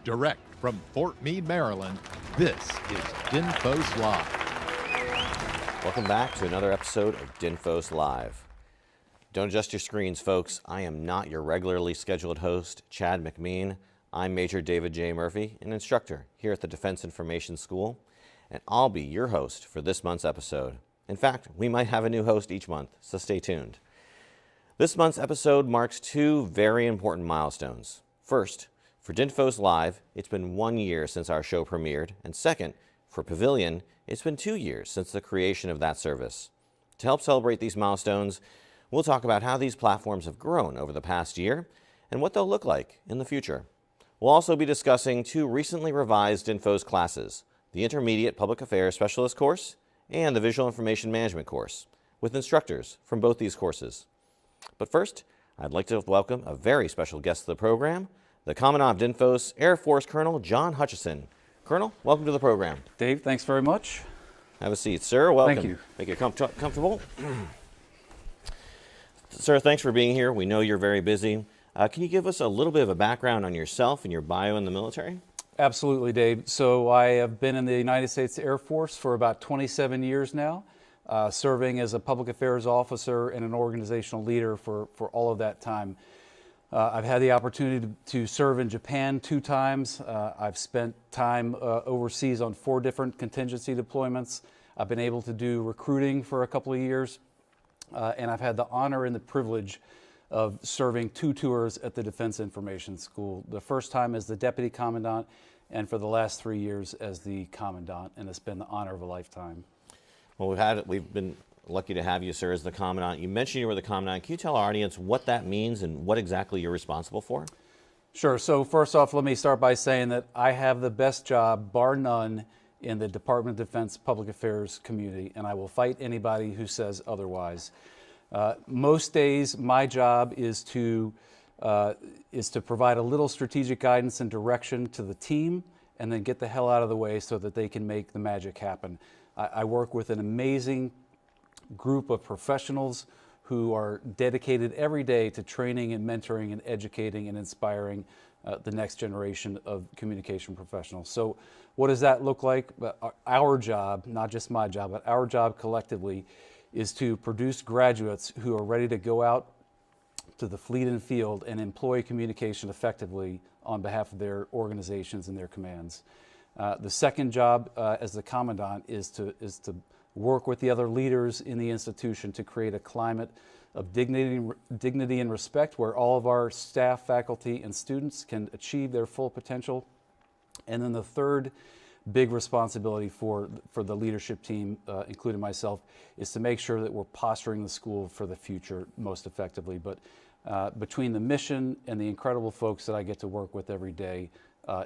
Direct from Fort Meade, Maryland, this is DinFos Live. Welcome back to another episode of DinFos Live. Don't adjust your screens, folks. I am not your regularly scheduled host, Chad McMean. I'm Major David J. Murphy, an instructor here at the Defense Information School, and I'll be your host for this month's episode. In fact, we might have a new host each month, so stay tuned. This month's episode marks two very important milestones. First, for DinFos Live, it's been 1 year since our show premiered, and second, for Pavilion, it's been 2 years since the creation of that service. To help celebrate these milestones, we'll talk about how these platforms have grown over the past year and what they'll look like in the future. We'll also be discussing two recently revised DinFos classes, the Intermediate Public Affairs Specialist course and the Visual Information Management course, with instructors from both these courses. But first, I'd like to welcome a very special guest to the program, the Commandant of DinFos, Air Force Colonel John Hutcheson. Colonel, welcome to the program. Dave, thanks very much. Have a seat, sir. Welcome. Thank you. Make it comfortable. Sir, thanks for being here. We know you're very busy. Can you give us a little bit of a background on yourself and your bio in the military? Absolutely, Dave. So I have been in the United States Air Force for about 27 years now, serving as a public affairs officer and an organizational leader for all of that time. I've had the opportunity to serve in Japan 2 times. I've spent time overseas on 4 different contingency deployments. I've been able to do recruiting for a couple of years, and I've had the honor and the privilege of serving 2 tours at the Defense Information School. The first time as the Deputy Commandant, and for the last 3 years as the Commandant, and it's been the honor of a lifetime. Well, we've been lucky to have you, sir, as the Commandant. You mentioned you were the Commandant. Can you tell our audience what that means and what exactly you're responsible for? Sure. So first off, let me start by saying that I have the best job, bar none, in the Department of Defense Public Affairs community, and I will fight anybody who says otherwise. Most days, my job is to provide a little strategic guidance and direction to the team, and then get the hell out of the way so that they can make the magic happen. I work with an amazing group of professionals who are dedicated every day to training and mentoring and educating and inspiring the next generation of communication professionals. So what does that look like? Our job, not just my job, but our job collectively is to produce graduates who are ready to go out to the fleet and field and employ communication effectively on behalf of their organizations and their commands. The second job as the Commandant is to work with the other leaders in the institution to create a climate of dignity and respect where all of our staff, faculty, and students can achieve their full potential. And then the third big responsibility for the leadership team, including myself, is to make sure that we're posturing the school for the future most effectively. But between the mission and the incredible folks that I get to work with every day,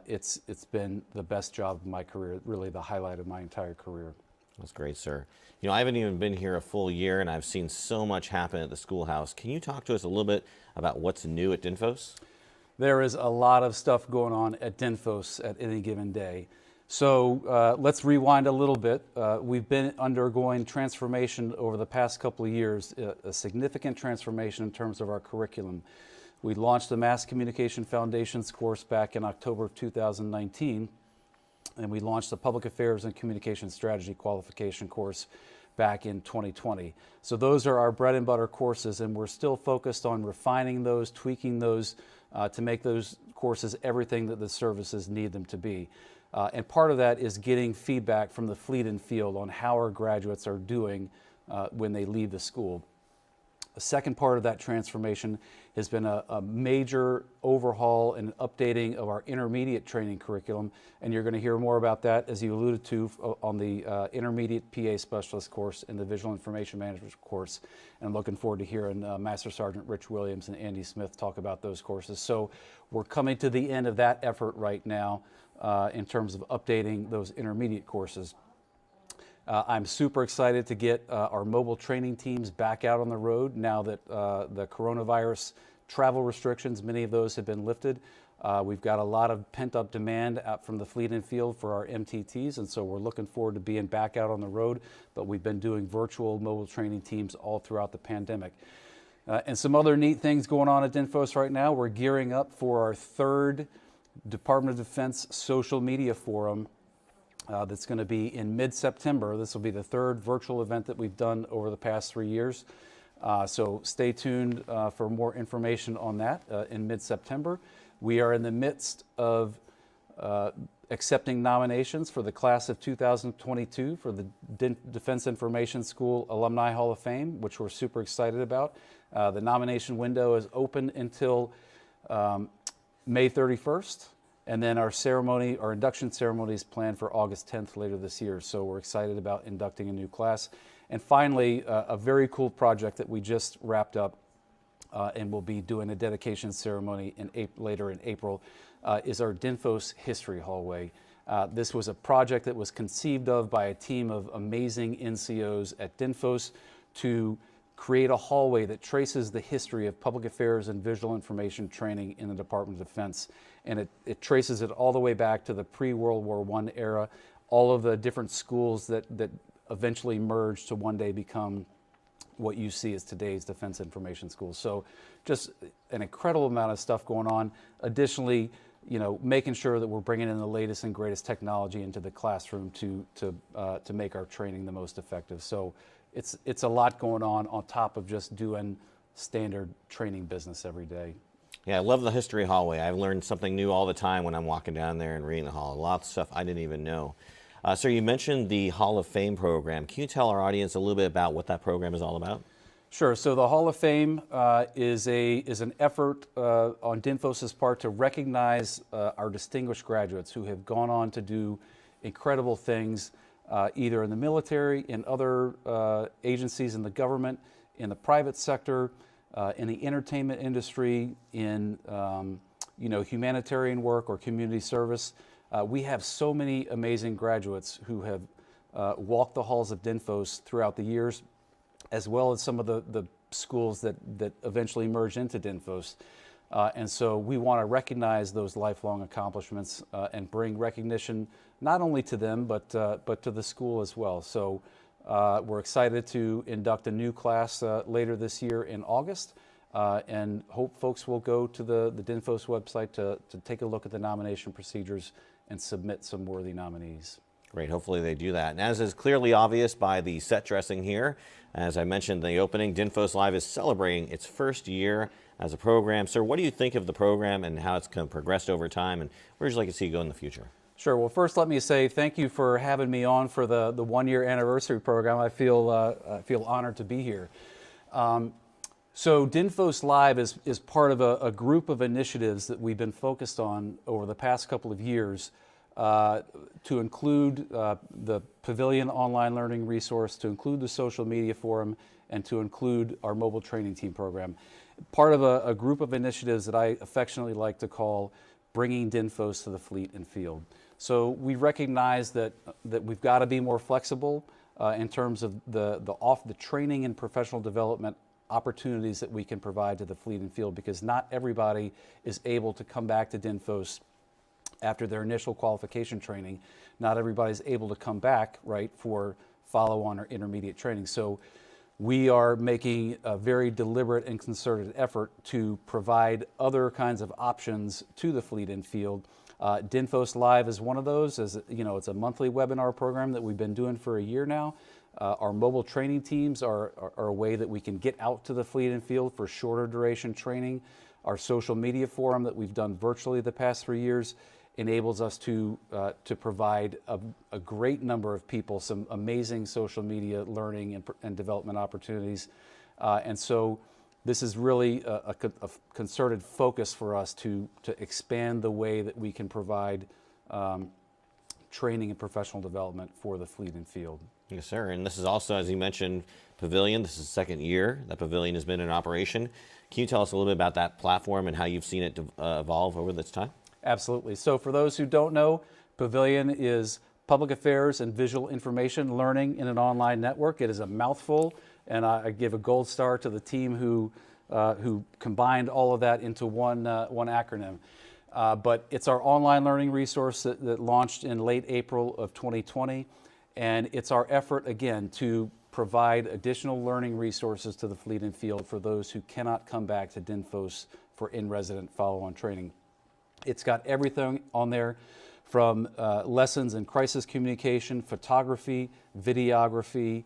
it's been the best job of my career, really the highlight of my entire career. That's great, sir. You know, I haven't even been here a full year, and I've seen so much happen at the schoolhouse. Can you talk to us a little bit about what's new at DinFos? There is a lot of stuff going on at DinFos at any given day. So let's rewind a little bit. We've been undergoing transformation over the past couple of years, a significant transformation in terms of our curriculum. We launched the Mass Communication Foundations course back in October of 2019, and we launched the Public Affairs and Communication Strategy qualification course back in 2020. So those are our bread and butter courses, and we're still focused on refining those, tweaking those to make those courses everything that the services need them to be. And part of that is getting feedback from the fleet and field on how our graduates are doing when they leave the school. The second part of that transformation has been a major overhaul and updating of our intermediate training curriculum, and you're going to hear more about that, as you alluded to, on the Intermediate PA Specialist course and the Visual Information Management course. And I'm looking forward to hearing Master Sergeant Rich Williams and Andy Smith talk about those courses. So we're coming to the end of that effort right now in terms of updating those intermediate courses. I'm super excited to get our mobile training teams back out on the road now that the coronavirus travel restrictions, many of those have been lifted. We've got a lot of pent-up demand out from the fleet and field for our MTTs, and so we're looking forward to being back out on the road, but we've been doing virtual mobile training teams all throughout the pandemic. And some other neat things going on at DinFos right now. We're gearing up for our third Department of Defense Social Media Forum that's going to be in mid-September. This will be the third virtual event that we've done over the past 3 years. So stay tuned for more information on that in mid-September. We are in the midst of accepting nominations for the class of 2022 for the Defense Information School Alumni Hall of Fame, which we're super excited about. The nomination window is open until May 31st. And then our induction ceremony is planned for August 10th later this year. So we're excited about inducting a new class. And finally, a very cool project that we just wrapped up and we'll be doing a dedication ceremony later in April is our DINFOS History Hallway. This was a project that was conceived of by a team of amazing NCOs at DINFOS to create a hallway that traces the history of public affairs and visual information training in the Department of Defense. And it traces it all the way back to the pre-World War I era, all of the different schools that eventually merged to one day become what you see as today's Defense Information School. So just an incredible amount of stuff going on. Additionally, making sure that we're bringing in the latest and greatest technology into the classroom to make our training the most effective. So it's a lot going on top of just doing standard training business every day. Yeah, I love the history hallway. I've learned something new all the time when I'm walking down there and reading the hall. A lot of stuff I didn't even know. So you mentioned the Hall of Fame program. Can you tell our audience a little bit about what that program is all about? Sure. So the Hall of Fame is an effort on DINFOS's part to recognize our distinguished graduates who have gone on to do incredible things, either in the military, in other agencies in the government, in the private sector, in the entertainment industry, in humanitarian work or community service. We have so many amazing graduates who have walked the halls of DINFOS throughout the years, as well as some of the schools that eventually merged into DINFOS. And so we want to recognize those lifelong accomplishments and bring recognition not only to them, but to the school as well. So we're excited to induct a new class later this year in August, and hope folks will go to the DINFOS website to take a look at the nomination procedures and submit some worthy nominees. Great, hopefully they do that. And as is clearly obvious by the set dressing here, as I mentioned in the opening, DINFOS Live is celebrating its first year as a program. Sir, what do you think of the program and how it's progressed over time, and where would you like to see it go in the future? Sure. Well, first let me say thank you for having me on for the 1-year anniversary program. I feel honored to be here. So DINFOS Live is part of a group of initiatives that we've been focused on over the past couple of years to include the Pavilion online learning resource, to include the social media forum, and to include our mobile training team program. Part of a group of initiatives that I affectionately like to call bringing DINFOS to the fleet and field. So we recognize that we've got to be more flexible in terms of the training and professional development opportunities that we can provide to the fleet and field, because not everybody is able to come back to DINFOS after their initial qualification training. Not everybody's able to come back, right, for follow-on or intermediate training. So we are making a very deliberate and concerted effort to provide other kinds of options to the fleet and field. DINFOS Live is one of those. As you know, it's a monthly webinar program that we've been doing for a year now. Our mobile training teams are a way that we can get out to the fleet and field for shorter duration training. Our social media forum that we've done virtually the past 3 years enables us to provide a great number of people some amazing social media learning and development opportunities. And so this is really a concerted focus for us to expand the way that we can provide training and professional development for the fleet and field. Yes, sir. And this is also, as you mentioned, Pavilion. This is the second year that Pavilion has been in operation. Can you tell us a little bit about that platform and how you've seen it evolve over this time? Absolutely. So for those who don't know, Pavilion is public affairs and visual information learning in an online network. It is a mouthful, and I give a gold star to the team who combined all of that into one acronym. But it's our online learning resource that launched in late April of 2020, and it's our effort, again, to provide additional learning resources to the fleet and field for those who cannot come back to DINFOS for in-resident follow-on training. It's got everything on there from lessons in crisis communication, photography, videography,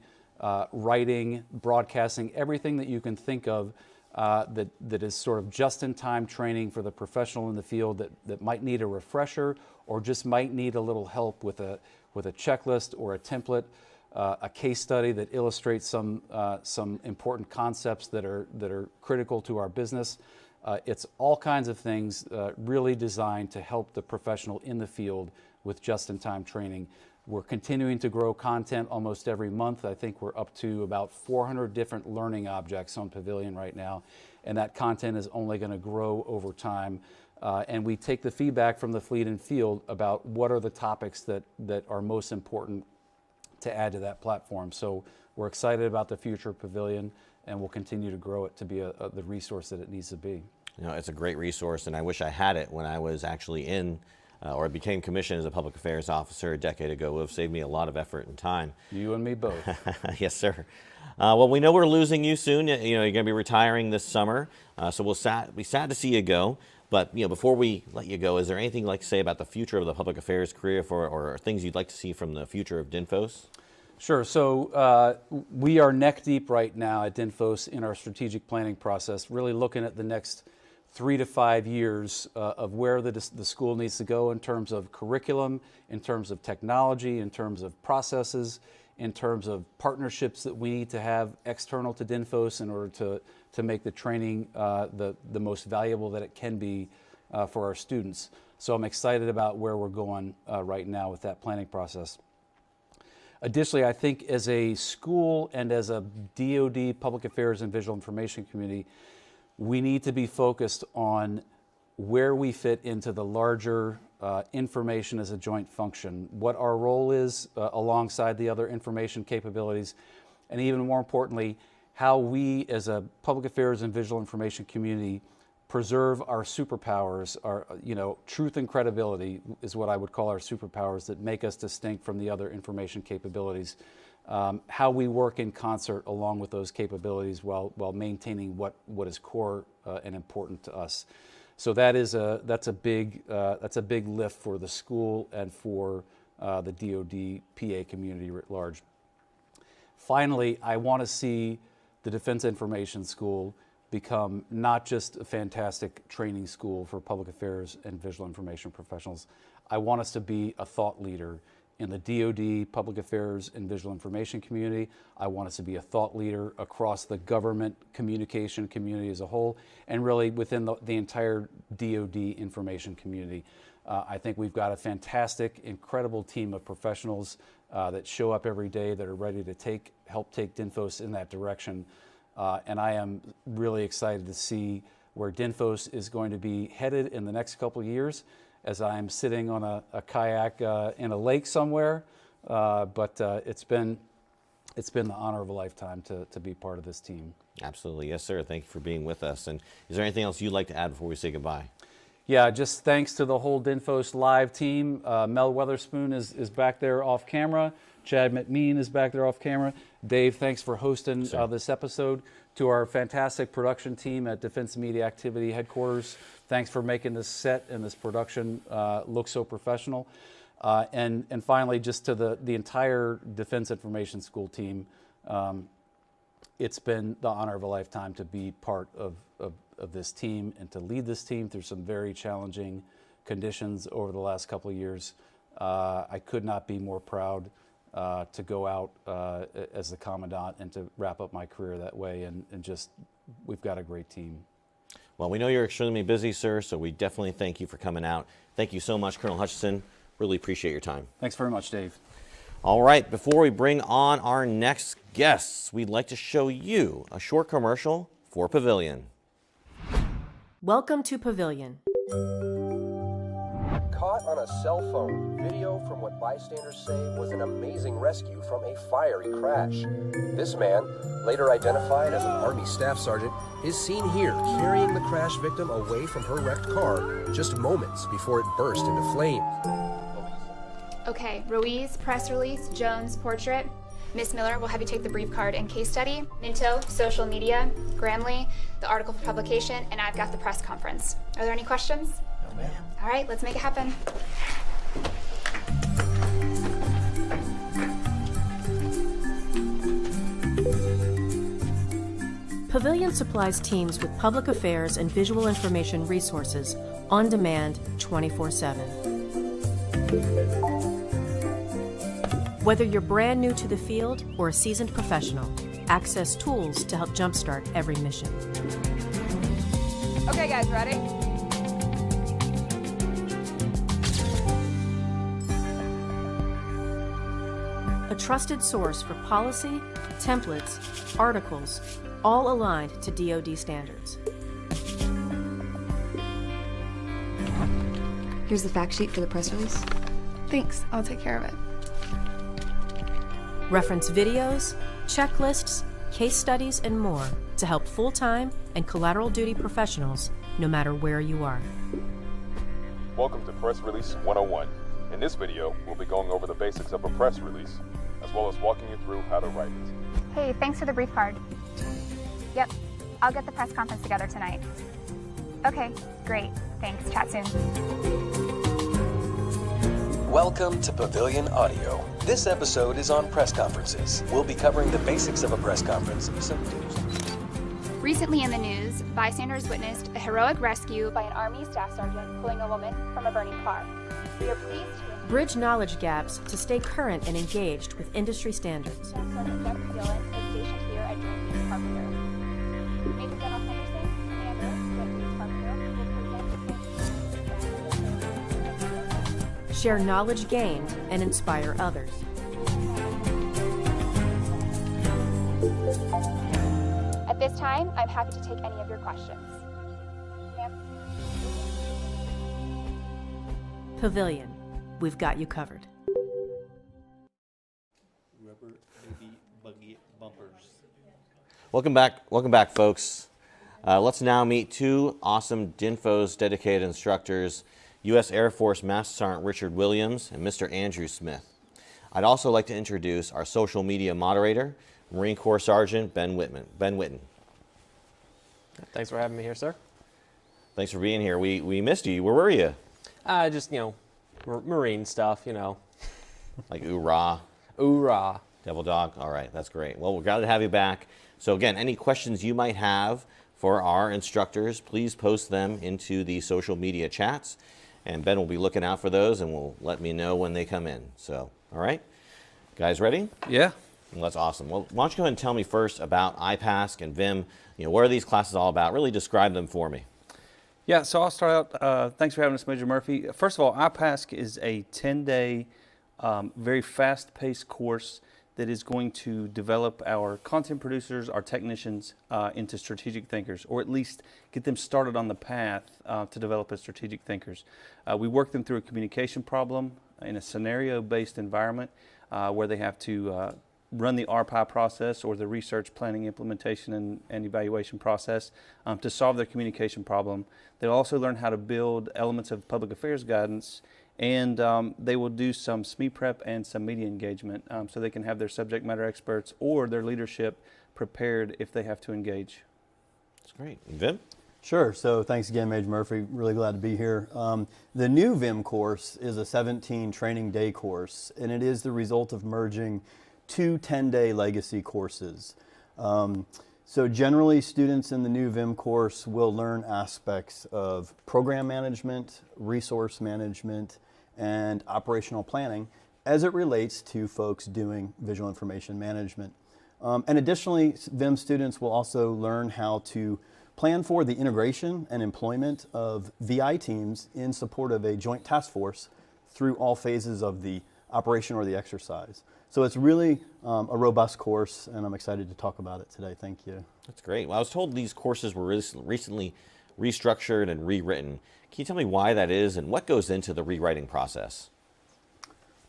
writing, broadcasting, everything that you can think of that is sort of just-in-time training for the professional in the field that might need a refresher or just might need a little help with a checklist or a template, a case study that illustrates some important concepts that are critical to our business. It's all kinds of things really designed to help the professional in the field with just-in-time training. We're continuing to grow content almost every month. I think we're up to about 400 different learning objects on Pavilion right now, and that content is only going to grow over time. And we take the feedback from the fleet and field about what are the topics that are most important to add to that platform. So we're excited about the future of Pavilion, and we'll continue to grow it to be the resource that it needs to be. You know, it's a great resource, and I wish I had it when I was actually in or became commissioned as a public affairs officer a decade ago. It would have saved me a lot of effort and time. You and me both. Yes, sir. Well, we know we're losing you soon. You know, you're going to be retiring this summer, so we'll be sad to see you go. But you know, before we let you go, is there anything you'd like to say about the future of the public affairs career or things you'd like to see from the future of DINFOS? Sure. So we are neck deep right now at DINFOS in our strategic planning process, really looking at the next 3 to 5 years of where the school needs to go in terms of curriculum, in terms of technology, in terms of processes, in terms of partnerships that we need to have external to DINFOS in order to make the training the most valuable that it can be for our students. So I'm excited about where we're going right now with that planning process. Additionally, I think as a school and as a DoD Public Affairs and Visual Information community, we need to be focused on where we fit into the larger information as a joint function, what our role is alongside the other information capabilities, and even more importantly, how we as a public affairs and visual information community preserve our superpowers. Our, you know, truth and credibility is what I would call our superpowers that make us distinct from the other information capabilities. How we work in concert along with those capabilities while maintaining what is core and important to us. So that's a big lift for the school and for the DoD PA community writ large. Finally, I want to see the Defense Information School become not just a fantastic training school for public affairs and visual information professionals. I want us to be a thought leader in the DoD Public Affairs and Visual Information community. I want us to be a thought leader across the government communication community as a whole, and really within the entire DoD information community. I think we've got a fantastic, incredible team of professionals that show up every day that are ready to help take DINFOS in that direction. And I am really excited to see where DINFOS is going to be headed in the next couple of years, as I am sitting on a kayak in a lake somewhere. But it's been the honor of a lifetime to be part of this team. Absolutely. Yes, sir. Thank you for being with us. And is there anything else you'd like to add before we say goodbye? Yeah, just thanks to the whole DINFOS Live team. Mel Weatherspoon is back there off camera. Chad McMean is back there off camera. Dave, thanks for hosting this episode. To our fantastic production team at Defense Media Activity Headquarters, thanks for making this set and this production look so professional. And finally, just to the entire Defense Information School team, it's been the honor of a lifetime to be part of this team and to lead this team through some very challenging conditions over the last couple of years. I could not be more proud to go out as the commandant and to wrap up my career that way, and just, we've got a great team. Well, we know you're extremely busy, sir, so we definitely thank you for coming out. Thank you so much, Colonel Hutcheson. Really appreciate your time. Thanks very much, Dave. All right, before we bring on our next guests, we'd like to show you a short commercial for Pavilion. Welcome to Pavilion. Caught on a cell phone, video from what bystanders say was an amazing rescue from a fiery crash. This man, later identified as an Army Staff Sergeant, is seen here carrying the crash victim away from her wrecked car just moments before it burst into flames. Okay, Ruiz, press release, Jones, portrait. Miss Miller will have you take the brief card and case study. Minto, social media. Gramley, the article for publication, and I've got the press conference. Are there any questions? All right, let's make it happen. Pavilion supplies teams with public affairs and visual information resources on demand 24/7. Whether you're brand new to the field or a seasoned professional, access tools to help jumpstart every mission. Okay, guys, ready? A trusted source for policy, templates, articles, all aligned to DoD standards. Here's the fact sheet for the press release. Thanks, I'll take care of it. Reference videos, checklists, case studies, and more to help full-time and collateral duty professionals no matter where you are. Welcome to Press Release 101. In this video, we'll be going over the basics of a press release, as well as walking you through how to write it. Hey, thanks for the brief card. Yep, I'll get the press conference together tonight. Okay, great. Thanks. Chat soon. Welcome to Pavilion Audio. This episode is on press conferences. We'll be covering the basics of a press conference. Recently in the news, bystanders witnessed a heroic rescue by an Army staff sergeant pulling a woman from a burning car. We are pleased to Bridge knowledge gaps to stay current and engaged with industry standards. Staff Sergeant Jeffrey Dillon is stationed here at Joint Base Carpenter. Major General Henderson, Commander, Joint Base Carpenter, will present. Share knowledge gained and inspire others. At this time, I'm happy to take any of your questions. Ma'am? Pavilion, we've got you covered. Rubber baby buggy bumpers. Welcome back, folks. Let's now meet two awesome DINFOS dedicated instructors, U.S. Air Force Master Sergeant Richard Williams and Mr. Andrew Smith. I'd also like to introduce our social media moderator, Marine Corps Sergeant Ben Whitten. Thanks for having me here, sir. Thanks for being here. We missed you. Where were you? Just, marine stuff, Like oorah. Oorah. Devil dog. All right, that's great. Well, we're glad to have you back. So again, any questions you might have for our instructors, please post them into the social media chats, and Ben will be looking out for those and will let me know when they come in. So, all right, guys, ready? Yeah. Well, that's awesome. Well, why don't you go ahead and tell me first about IPASC and VIM. What are these classes all about? Really describe them for me. Yeah, so I'll start out. Thanks for having us, Major Murphy. First of all, IPASC is a 10-day, very fast-paced course that is going to develop our content producers, our technicians, into strategic thinkers, or at least get them started on the path to develop as strategic thinkers. We work them through a communication problem in a scenario-based environment where they have to run the RPI process, or the research, planning, implementation, and evaluation process to solve their communication problem. They'll also learn how to build elements of public affairs guidance, and they will do some SME prep and some media engagement so they can have their subject matter experts or their leadership prepared if they have to engage. That's great. And Vim? Sure. So thanks again, Major Murphy. Really glad to be here. The new VIM course is a 17 training day course, and it is the result of merging two 10-day legacy courses. So generally, students in the new VIM course will learn aspects of program management, resource management, and operational planning as it relates to folks doing visual information management. And additionally, VIM students will also learn how to plan for the integration and employment of VI teams in support of a joint task force through all phases of the operation or the exercise. So it's really a robust course, and I'm excited to talk about it today. Thank you. That's great. Well, I was told these courses were recently restructured and rewritten. Can you tell me why that is and what goes into the rewriting process?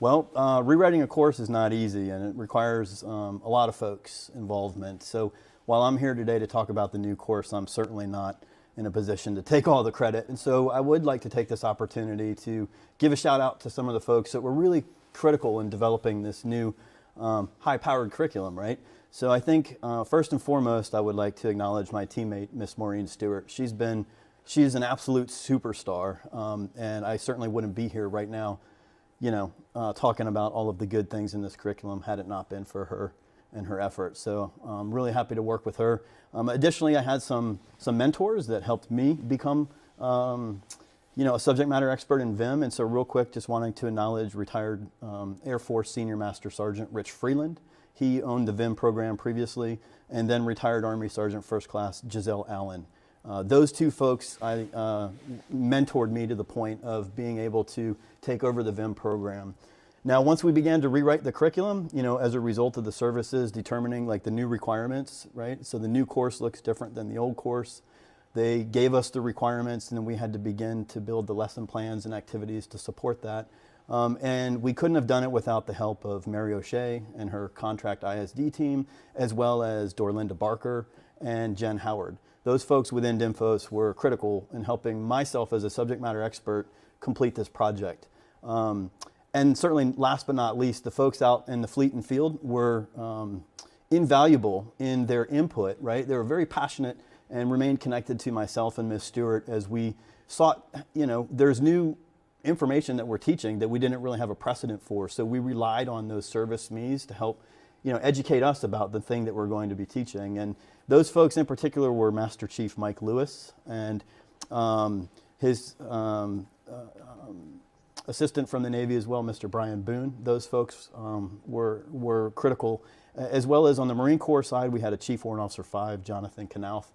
Well, rewriting a course is not easy, and it requires a lot of folks' involvement. So while I'm here today to talk about the new course, I'm certainly not in a position to take all the credit. And so I would like to take this opportunity to give a shout out to some of the folks that were really critical in developing this new high-powered curriculum, right? So I think first and foremost, I would like to acknowledge my teammate, Miss Maureen Stewart. She's been she's an absolute superstar, and I certainly wouldn't be here right now, talking about all of the good things in this curriculum had it not been for her and her efforts. So I'm really happy to work with her. Additionally, I had some mentors that helped me become a subject matter expert in Vim. And so real quick, just wanting to acknowledge retired Air Force Senior Master Sergeant Rich Freeland. He owned the Vim program previously, and then retired Army Sergeant First Class Giselle Allen. Those two folks mentored me to the point of being able to take over the Vim program. Now, once we began to rewrite the curriculum, as a result of the services determining like the new requirements, right? So the new course looks different than the old course. They gave us the requirements, and then we had to begin to build the lesson plans and activities to support that. And we couldn't have done it without the help of Mary O'Shea and her contract ISD team, as well as Dorlinda Barker and Jen Howard. Those folks within DINFOS were critical in helping myself as a subject matter expert complete this project. And certainly, last but not least, the folks out in the fleet and field were invaluable in their input, right? They were very passionate and remained connected to myself and Ms. Stewart as we sought, there's new information that we're teaching that we didn't really have a precedent for. So we relied on those service SMEs to help, educate us about the thing that we're going to be teaching. And those folks in particular were Master Chief Mike Lewis and his assistant from the Navy as well, Mr. Brian Boone. Those folks were critical. As well as on the Marine Corps side, we had a Chief Warrant Officer 5, Jonathan Knauf,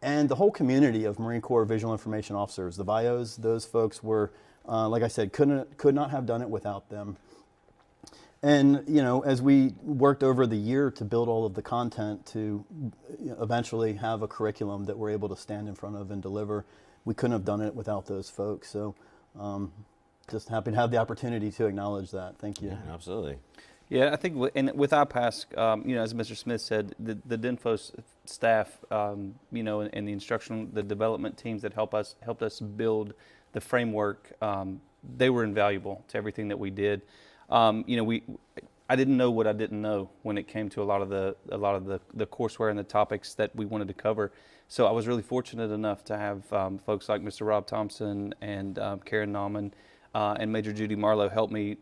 and the whole community of Marine Corps Visual Information Officers, the VIOs. Those folks were, like I said, could not have done it without them. And as we worked over the year to build all of the content to eventually have a curriculum that we're able to stand in front of and deliver, we couldn't have done it without those folks. So just happy to have the opportunity to acknowledge that. Thank you. Yeah, absolutely. Yeah, I think with IPASC, as Mr. Smith said, the DINFOS staff, and the development teams that helped us build the framework, they were invaluable to everything that we did. I didn't know what I didn't know when it came to a lot of the courseware and the topics that we wanted to cover. So I was really fortunate enough to have folks like Mr. Rob Thompson and Karen Nauman and Major Judy Marlowe help me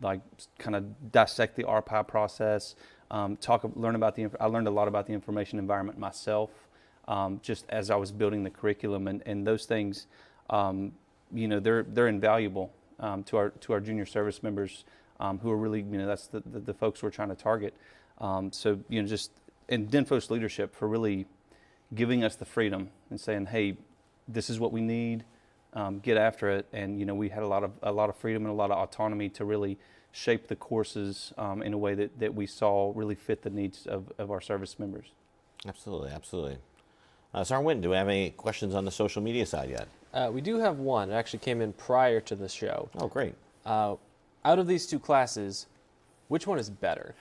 kind of dissect the RPI process, learn about I learned a lot about the information environment myself, just as I was building the curriculum, and those things, they're invaluable to our junior service members who are really, that's the folks we're trying to target. So just and DINFOS leadership for really giving us the freedom and saying, hey, this is what we need. Get after it, and we had a lot of freedom and a lot of autonomy to really shape the courses in a way that we saw really fit the needs of our service members. Absolutely, absolutely. Sergeant Winton, do we have any questions on the social media side yet? We do have one. It actually came in prior to the show. Oh, great. Out of these two classes, which one is better?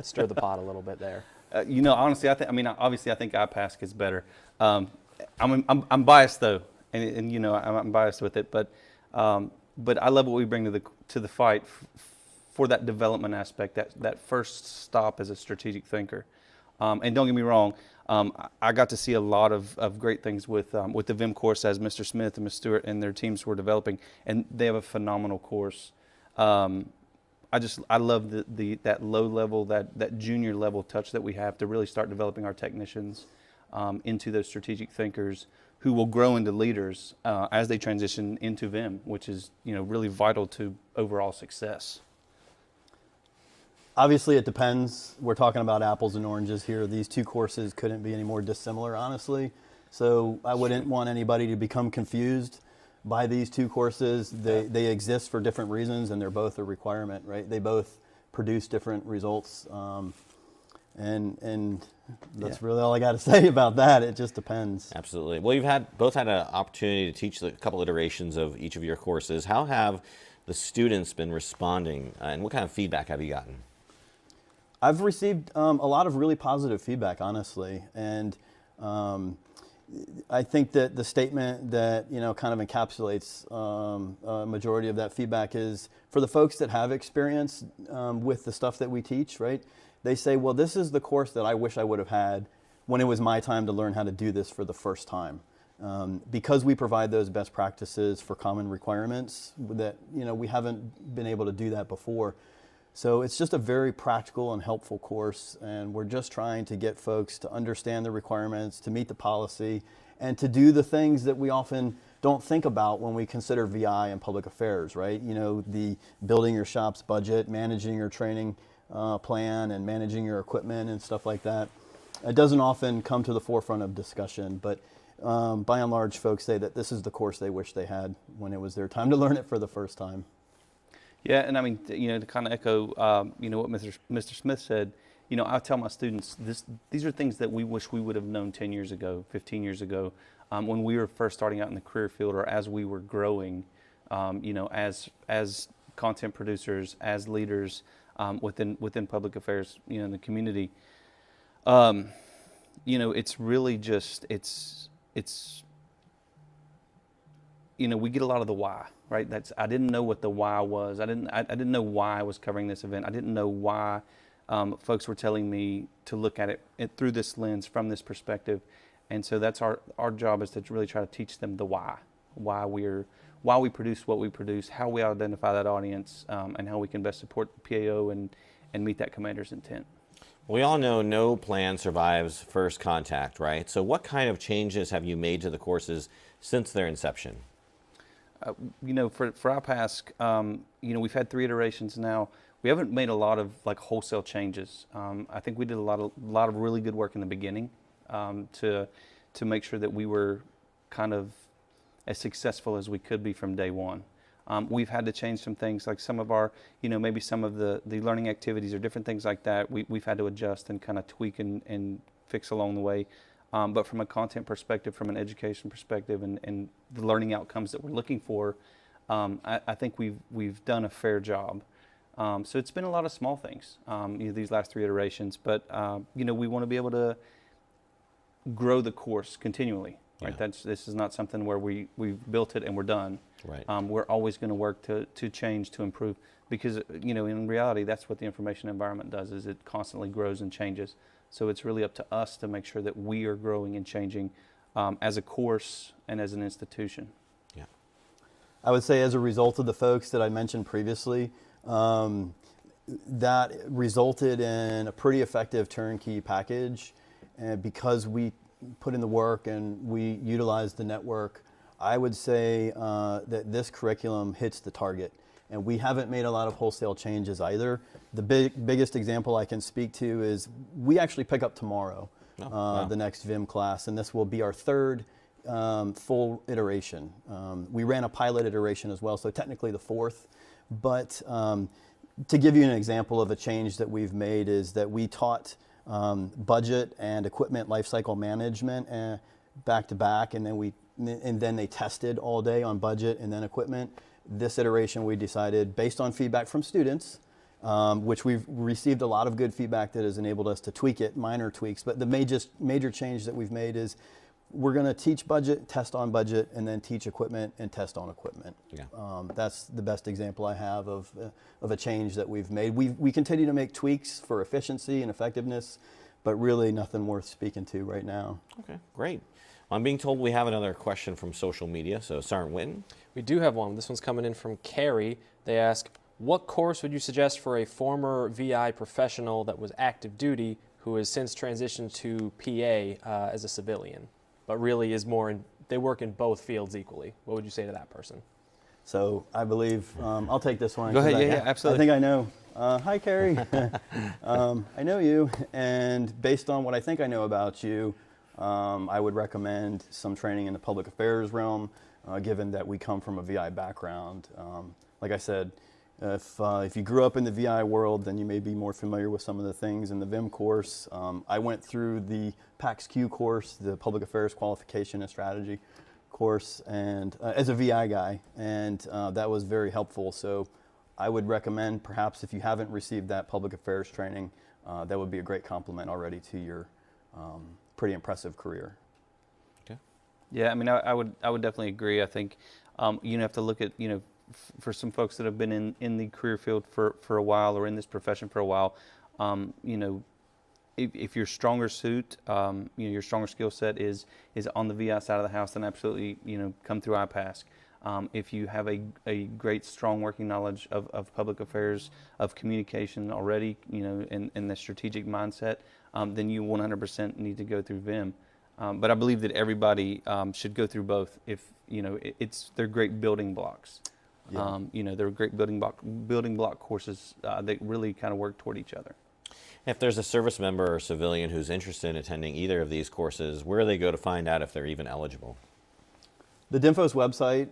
Stir the pot a little bit there. Honestly, obviously, I think IPASC is better. I'm biased though. And I'm biased with it, but I love what we bring to the fight for that development aspect, that first stop as a strategic thinker. And don't get me wrong, I got to see a lot of great things with the VIM course as Mr. Smith and Ms. Stewart and their teams were developing, and they have a phenomenal course. I love that low level, that junior level touch that we have to really start developing our technicians into those strategic thinkers who will grow into leaders as they transition into VIM, which is really vital to overall success. Obviously, it depends. We're talking about apples and oranges here. These two courses couldn't be any more dissimilar, honestly. So I wouldn't want anybody to become confused by these two courses. They exist for different reasons, and they're both a requirement, right? They both produce different results. And that's really all I got to say about that. It just depends. Absolutely. Well, you've both had an opportunity to teach a couple iterations of each of your courses. How have the students been responding, and what kind of feedback have you gotten? I've received a lot of really positive feedback, honestly, and I think that the statement that kind of encapsulates a majority of that feedback is for the folks that have experience with the stuff that we teach, right? They say, well, this is the course that I wish I would have had when it was my time to learn how to do this for the first time. because we provide those best practices for common requirements that, we haven't been able to do that before. So it's just a very practical and helpful course, and we're just trying to get folks to understand the requirements, to meet the policy, and to do the things that we often don't think about when we consider VI and public affairs, right? The building your shop's budget, managing your training plan, and managing your equipment and stuff like that. It doesn't often come to the forefront of discussion, but by and large, folks say that this is the course they wish they had when it was their time to learn it for the first time. Yeah, and I mean, to kind of echo, what Mr. Smith said, I tell my students, these are things that we wish we would have known 10 years ago, 15 years ago, when we were first starting out in the career field, or as we were growing, as content producers, as leaders within public affairs, in the community. It's really just, we get a lot of the why, right? I didn't know what the why was. I didn't know why I was covering this event. I didn't know why folks were telling me to look at it through this lens, from this perspective. And so that's our job, is to really try to teach them the why we produce what we produce, how we identify that audience, and how we can best support the PAO and meet that commander's intent. We all know no plan survives first contact, right? So what kind of changes have you made to the courses since their inception? For IPASC, we've had 3 iterations now. We haven't made a lot of wholesale changes. I think we did a lot of really good work in the beginning to make sure that we were kind of as successful as we could be from day one. We've had to change some things, like some of our, maybe some of the learning activities or different things like that. We've had to adjust and kind of tweak and fix along the way. But from a content perspective, from an education perspective, and the learning outcomes that we're looking for, I think we've done a fair job. So it's been a lot of small things, these last 3 iterations. But we want to be able to grow the course continually. Right? Yeah. This is not something where we've built it and we're done. Right. We're always going to work to change, to improve, because in reality, that's what the information environment does, is it constantly grows and changes. So it's really up to us to make sure that we are growing and changing as a course and as an institution. Yeah. I would say, as a result of the folks that I mentioned previously, that resulted in a pretty effective turnkey package. And because we put in the work and we utilized the network, I would say that this curriculum hits the target. And we haven't made a lot of wholesale changes either. The biggest example I can speak to is we actually pick up tomorrow, the next VIM class, and this will be our 3rd full iteration. We ran a pilot iteration as well, so technically the 4th. But to give you an example of a change that we've made, is that we taught budget and equipment lifecycle management back to back, and then they tested all day on budget and then equipment. This iteration, we decided, based on feedback from students, which we've received a lot of good feedback that has enabled us to tweak it, minor tweaks. But the major change that we've made is we're going to teach budget, test on budget, and then teach equipment and test on equipment. Yeah. That's the best example I have of a change that we've made. We continue to make tweaks for efficiency and effectiveness, but really nothing worth speaking to right now. Okay, great. I'm being told we have another question from social media, so Sergeant Witten. We do have one. This one's coming in from Carrie. They ask, what course would you suggest for a former VI professional that was active duty who has since transitioned to PA as a civilian, but really is they work in both fields equally? What would you say to that person? So I believe, I'll take this one. Go ahead, yeah, absolutely. I think I know. Hi, Carrie. I know you, and based on what I think I know about you, I would recommend some training in the public affairs realm, given that we come from a VI background. Like I said, if you grew up in the VI world, then you may be more familiar with some of the things in the VIM course. I went through the PAX-Q course, the Public Affairs Qualification and Strategy course, and as a VI guy, and that was very helpful. So I would recommend, perhaps if you haven't received that public affairs training, that would be a great complement already to your pretty impressive career. Okay. Yeah, I mean, I would definitely agree. I think you have to look at, for some folks that have been in the career field for a while, or in this profession for a while, if your stronger suit, your stronger skill set is on the VI side of the house, then absolutely, come through IPASC. If you have a great, strong working knowledge of public affairs, of communication already, and the strategic mindset, then you 100% need to go through VIM. But I believe that everybody should go through both. If they're great building blocks. Yeah. They're great building block courses that really kind of work toward each other. If there's a service member or civilian who's interested in attending either of these courses, where do they go to find out if they're even eligible? The DinFos website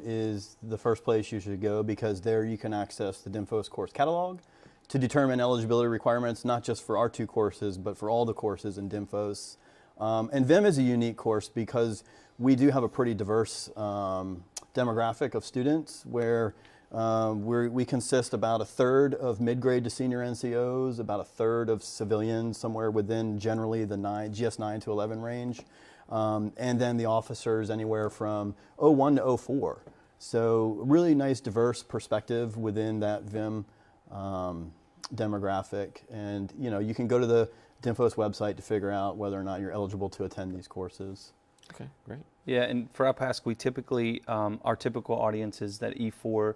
is the first place you should go, because there you can access the DinFos course catalog to determine eligibility requirements, not just for our 2 courses, but for all the courses in DinFos. And VIM is a unique course because we do have a pretty diverse demographic of students, where we consist about a third of mid-grade to senior NCOs, about a third of civilians, somewhere within generally the GS 9 to 11 range, and then the officers anywhere from 01 to 04. So really nice diverse perspective within that VIM demographic. And you can go to the DinFos website to figure out whether or not you're eligible to attend these courses. Okay, great. Yeah, and for IPASC, we typically, our typical audience is that E4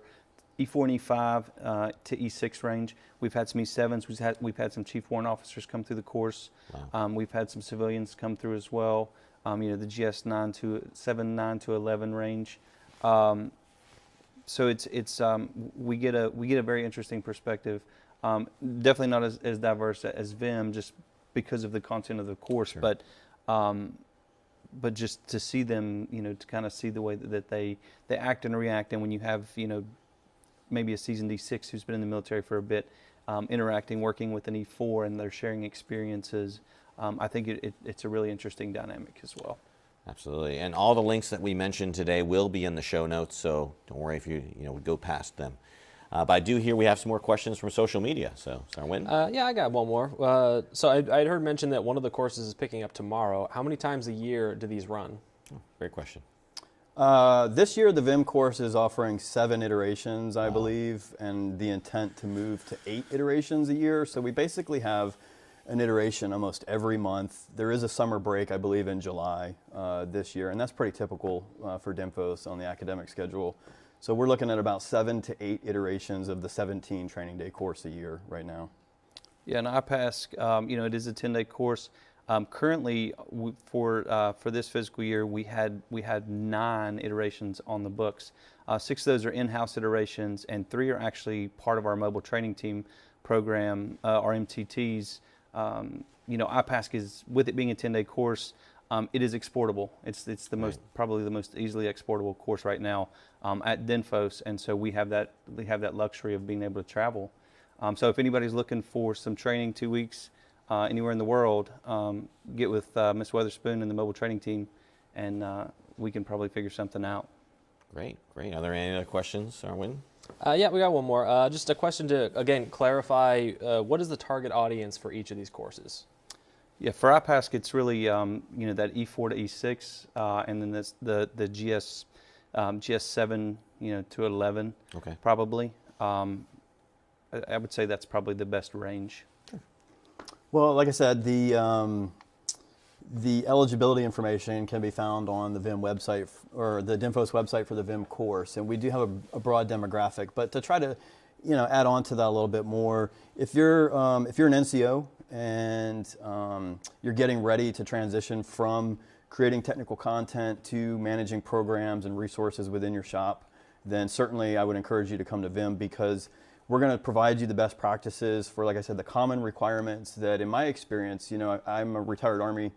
and E5 to E6 range. We've had some E7s. We've had some Chief Warrant Officers come through the course. Wow. We've had some civilians come through as well. The GS 9 to 11 range. So we get a very interesting perspective. Definitely not as diverse as VIM, just because of the content of the course, Sure. But just to see them, to kind of see the way that they act and react, and when you have, maybe a seasoned E6 who's been in the military for a bit, interacting, working with an E4, and they're sharing experiences, I think it's a really interesting dynamic as well. Absolutely. And all the links that we mentioned today will be in the show notes, so don't worry if you go past them. But I do hear we have some more questions from social media, so Sarwin? Yeah, I got one more. So I'd heard mention that one of the courses is picking up tomorrow. How many times a year do these run? Oh, great question. This year, the VIM course is offering 7 iterations, I believe, and the intent to move to 8 iterations a year. So we basically have an iteration almost every month. There is a summer break, I believe, in July this year, and that's pretty typical for DinFos on the academic schedule. So we're looking at about 7 to 8 iterations of the 17 training day course a year right now. Yeah, and IPASC, it is a 10-day course. Currently, for this fiscal year, we had 9 iterations on the books. 6 of those are in-house iterations, and 3 are actually part of our mobile training team program, our MTTs. IPASC is, with it being a 10-day course, it is exportable. It's probably the most easily exportable course right now at DinFos, and so we have that luxury of being able to travel. So if anybody's looking for some training 2 weeks anywhere in the world, get with Ms. Weatherspoon and the mobile training team, and we can probably figure something out. Great. Are there any other questions, Arwin? Yeah, we got one more. Just a question to, again, clarify, what is the target audience for each of these courses? Yeah, for IPASC, it's really that E4 to E6, and then the GS 7 to 11. Okay. Probably. I would say that's probably the best range. Well, like I said, the eligibility information can be found on the VIM website, or the DinFos website for the VIM course, and we do have a broad demographic. But to try to, add on to that a little bit more, if you're an NCO and you're getting ready to transition from creating technical content to managing programs and resources within your shop, then certainly I would encourage you to come to VIM, because we're going to provide you the best practices for, like I said, the common requirements that, in my experience, I'm a retired Army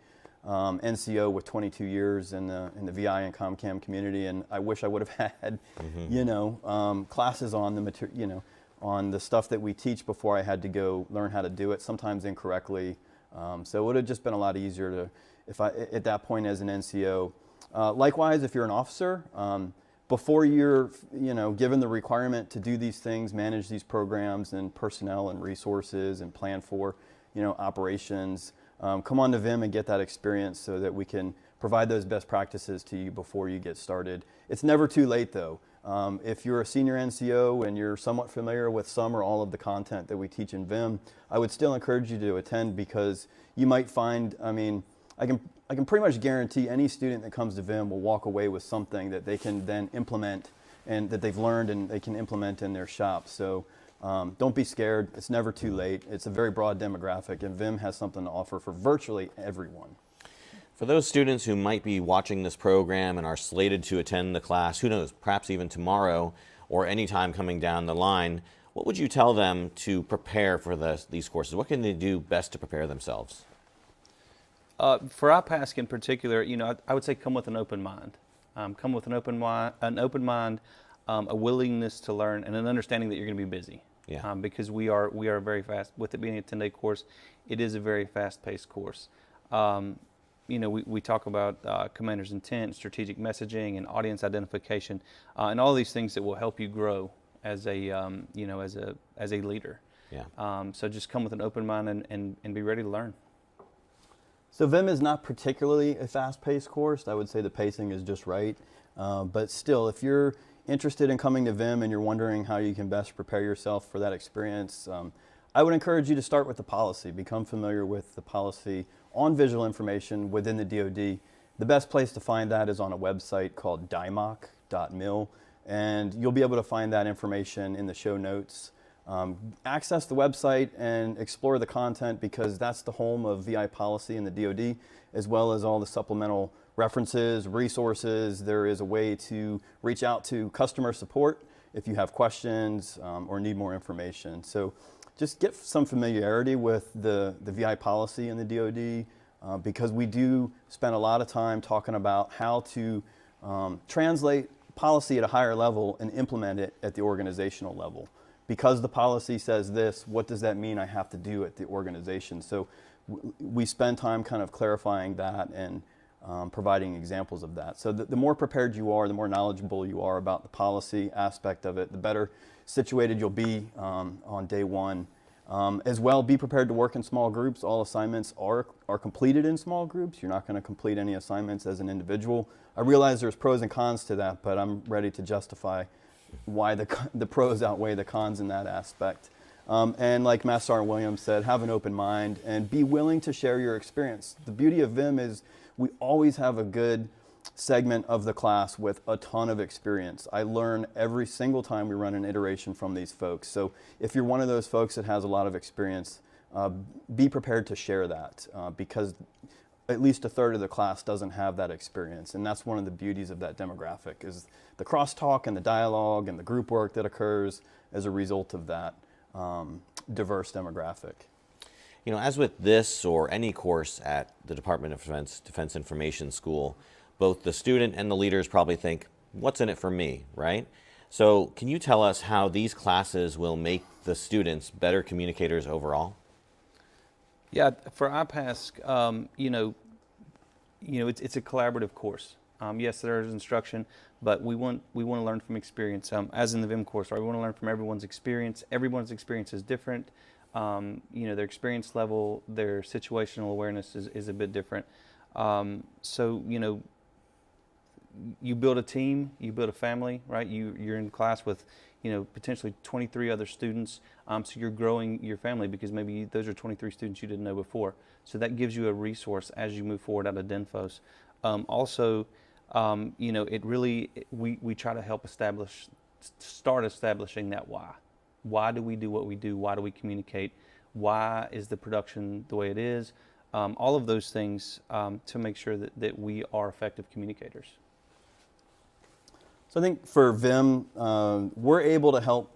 NCO with 22 years in the VI and ComCam community, and I wish I would have had, classes on the on the stuff that we teach before I had to go learn how to do it, sometimes incorrectly. So it would have just been a lot easier to, if I at that point as an NCO. Likewise, if you're an officer, before you're given the requirement to do these things, manage these programs and personnel and resources and plan for operations, come on to VIM and get that experience so that we can provide those best practices to you before you get started. It's never too late, though. If you're a senior NCO and you're somewhat familiar with some or all of the content that we teach in VIM, I would still encourage you to attend, because you might find, I mean, I can pretty much guarantee any student that comes to VIM will walk away with something that they can then implement and that they've learned and they can implement in their shop. So don't be scared. It's never too late. It's a very broad demographic, and VIM has something to offer for virtually everyone. For those students who might be watching this program and are slated to attend the class, who knows, perhaps even tomorrow or any time coming down the line, what would you tell them to prepare for these courses? What can they do best to prepare themselves? For IPASC in particular, I would say come with an open mind. Come with an open mind, a willingness to learn, and an understanding that you're going to be busy. Yeah. Because we are very fast. With it being a 10-day course, it is a very fast-paced course. We talk about commander's intent, strategic messaging, and audience identification, and all these things that will help you grow as a as a leader. Yeah. So just come with an open mind and be ready to learn. So VIM is not particularly a fast-paced course. I would say the pacing is just right. But still, if you're interested in coming to VIM and you're wondering how you can best prepare yourself for that experience, I would encourage you to start with the policy. Become familiar with the policy on visual information within the DoD. The best place to find that is on a website called dymoc.mil, and you'll be able to find that information in the show notes. Access the website and explore the content, because that's the home of VI policy in the DoD, as well as all the supplemental references, resources. There is a way to reach out to customer support if you have questions or need more information. So just get some familiarity with the VI policy in the DoD, because we do spend a lot of time talking about how to translate policy at a higher level and implement it at the organizational level. Because the policy says this, what does that mean I have to do at the organization? So we spend time kind of clarifying that and providing examples of that. So the more prepared you are, the more knowledgeable you are about the policy aspect of it, the better situated you'll be on day one. As well, be prepared to work in small groups. All assignments are completed in small groups. You're not going to complete any assignments as an individual. I realize there's pros and cons to that, but I'm ready to justify why the pros outweigh the cons in that aspect. And like Master Sergeant Williams said, have an open mind and be willing to share your experience. The beauty of VIM is we always have a good segment of the class with a ton of experience. I learn every single time we run an iteration from these folks. So if you're one of those folks that has a lot of experience, be prepared to share that, because at least a third of the class doesn't have that experience. And that's one of the beauties of that demographic, is the crosstalk and the dialogue and the group work that occurs as a result of that diverse demographic. As with this or any course at the Department of Defense Information School, both the student and the leaders probably think, what's in it for me, right? So can you tell us how these classes will make the students better communicators overall? Yeah, for IPASC, it's a collaborative course. Yes, there is instruction, but we want to learn from experience. As in the VIM course, right? We want to learn from everyone's experience. Everyone's experience is different. Their experience level, their situational awareness is a bit different. You build a team, you build a family, right? You're in class with, potentially 23 other students. So you're growing your family, because maybe those are 23 students you didn't know before. So that gives you a resource as you move forward out of DinFos. We try to help start establishing that why. Why do we do what we do? Why do we communicate? Why is the production the way it is? All of those things to make sure that we are effective communicators. So I think for VIM, we're able to help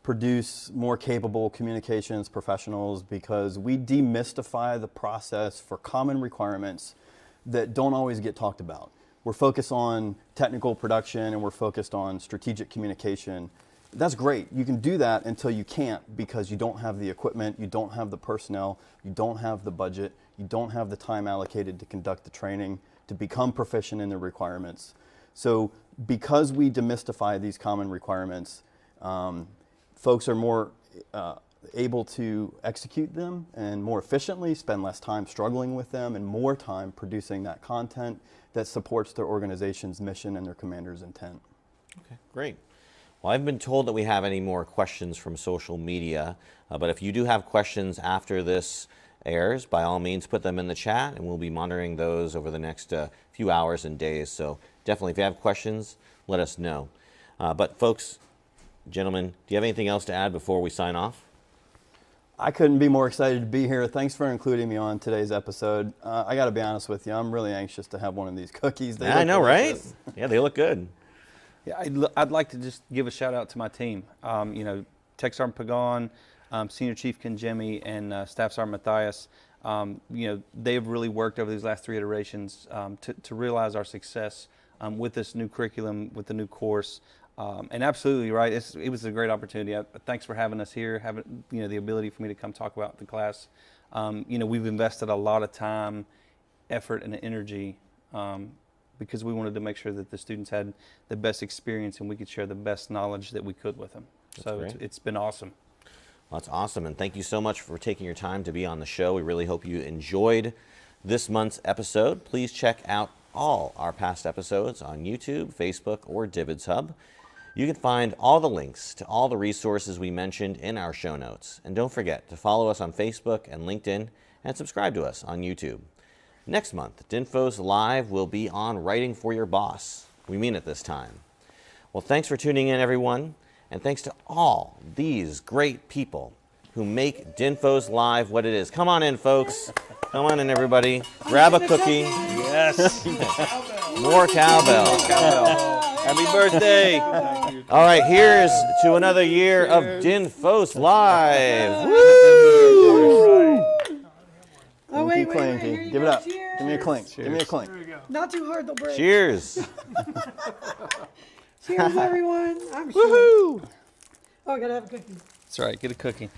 produce more capable communications professionals, because we demystify the process for common requirements that don't always get talked about. We're focused on technical production and we're focused on strategic communication. That's great. You can do that until you can't, because you don't have the equipment, you don't have the personnel, you don't have the budget, you don't have the time allocated to conduct the training, to become proficient in the requirements. So because we demystify these common requirements, folks are more able to execute them and more efficiently, spend less time struggling with them and more time producing that content that supports their organization's mission and their commander's intent. Okay, great. Well, I've been told that we have any more questions from social media, but if you do have questions after this airs, by all means put them in the chat, and we'll be monitoring those over the next few hours and days. So definitely, if you have questions, let us know. But folks, gentlemen, do you have anything else to add before we sign off? I couldn't be more excited to be here. Thanks for including me on today's episode. I got to be honest with you, I'm really anxious to have one of these cookies. I know, right? Yeah, they look good. Yeah, I'd like to just give a shout out to my team. You know, Tech Sergeant Pagan, Senior Chief Kenjemi, and Staff Sergeant Matthias. You know, they've really worked over these last 3 iterations to realize our success with this new curriculum, with the new course. And absolutely right, it was a great opportunity. Thanks for having us here, having the ability for me to come talk about the class. You know, we've invested a lot of time, effort, and energy because we wanted to make sure that the students had the best experience and we could share the best knowledge that we could with them. So it's been awesome. Well, that's awesome, and thank you so much for taking your time to be on the show. We really hope you enjoyed this month's episode. Please check out all our past episodes on YouTube, Facebook, or Divids Hub. You can find all the links to all the resources we mentioned in our show notes. And don't forget to follow us on Facebook and LinkedIn and subscribe to us on YouTube. Next month, DINFOS Live will be on Writing for Your Boss. We mean it this time. Well, thanks for tuning in, everyone. And thanks to all these great people who make DINFOS Live what it is. Come on in, folks. Come on in, everybody. Grab a cookie. Yes. More cowbell. Happy birthday. All right, here's to another year of DINFOS Live. Woo! Oh, wait. Give it up. Give me a clink. Give me a clink. Not too hard, they'll break. Cheers. Cheers, everyone. I'm Woohoo! Oh, I gotta have a cookie. That's right, get a cookie.